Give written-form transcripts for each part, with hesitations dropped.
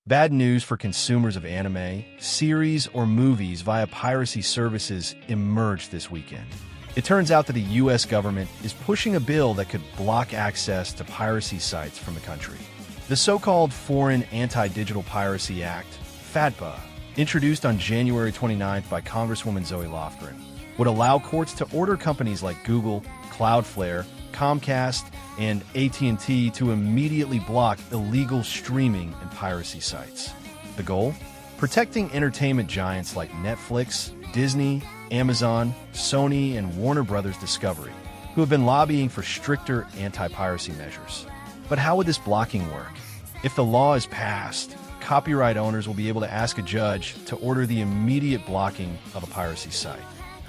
Bad news for consumers of anime, series, or movies via piracy services emerged this weekend. It turns out that the U.S. government is pushing a bill that could block access to piracy sites from the country. The so-called Foreign Anti-Digital Piracy Act, FATPA, introduced on January 29th by Congresswoman Zoe Lofgren, would allow courts to order companies like Google, Cloudflare, Comcast, and AT&T to immediately block illegal streaming and piracy sites. The goal? Protecting entertainment giants like Netflix, Disney, Amazon, Sony, and Warner Bros. Discovery, who have been lobbying for stricter anti-piracy measures. But how would this blocking work? If the law is passed, copyright owners will be able to ask a judge to order the immediate blocking of a piracy site.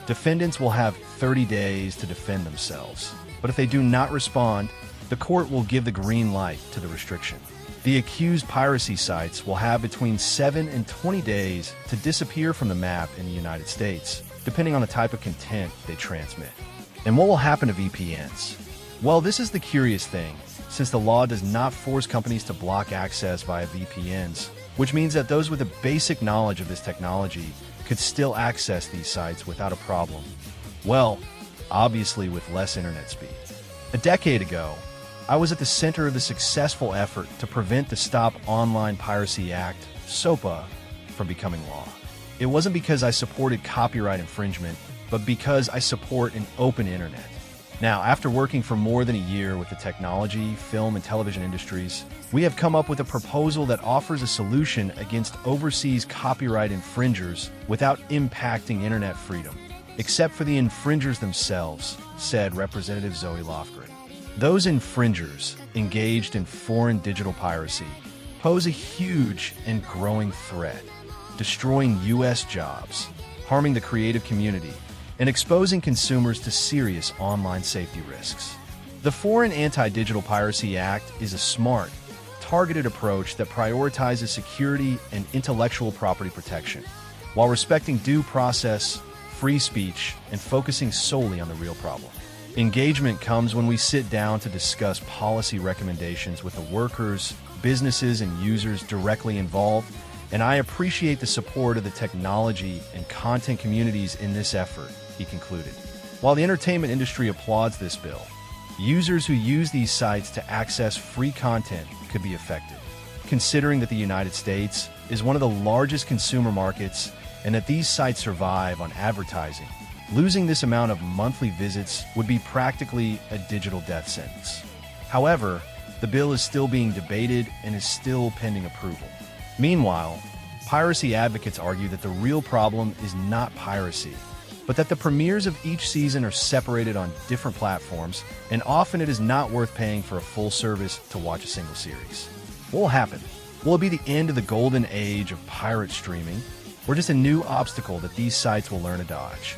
Defendants will have 30 days to defend themselves, but if they do not respond, the court will give the green light to the restriction. The accused piracy sites will have between 7 and 20 days to disappear from the map in the United States, depending on the type of content they transmit. And what will happen to VPNs? Well, this is the curious thing, since the law does not force companies to block access via VPNs, which means that those with a basic knowledge of this technology could still access these sites without a problem. Well, obviously with less internet speed. A decade ago, I was at the center of the successful effort to prevent the Stop Online Piracy Act, SOPA, from becoming law. It wasn't because I supported copyright infringement, but because I support an open internet. Now, after working for more than a year with the technology, film, and television industries, we have come up with a proposal that offers a solution against overseas copyright infringers without impacting internet freedom, except for the infringers themselves, said Representative Zoe Lofgren. Those infringers engaged in foreign digital piracy pose a huge and growing threat, destroying U.S. jobs, harming the creative community, and exposing consumers to serious online safety risks. The Foreign Anti-Digital Piracy Act is a smart, targeted approach that prioritizes security and intellectual property protection, while respecting due process, free speech, and focusing solely on the real problem. Engagement comes when we sit down to discuss policy recommendations with the workers, businesses, and users directly involved, and I appreciate the support of the technology and content communities in this effort, he concluded. While the entertainment industry applauds this bill, users who use these sites to access free content could be affected, considering that the United States is one of the largest consumer markets and that these sites survive on advertising. Losing this amount of monthly visits would be practically a digital death sentence. However, the bill is still being debated and is still pending approval. Meanwhile, piracy advocates argue that the real problem is not piracy, but that the premieres of each season are separated on different platforms, and often it is not worth paying for a full service to watch a single series. What will happen? Will it be the end of the golden age of pirate streaming, or just a new obstacle that these sites will learn to dodge?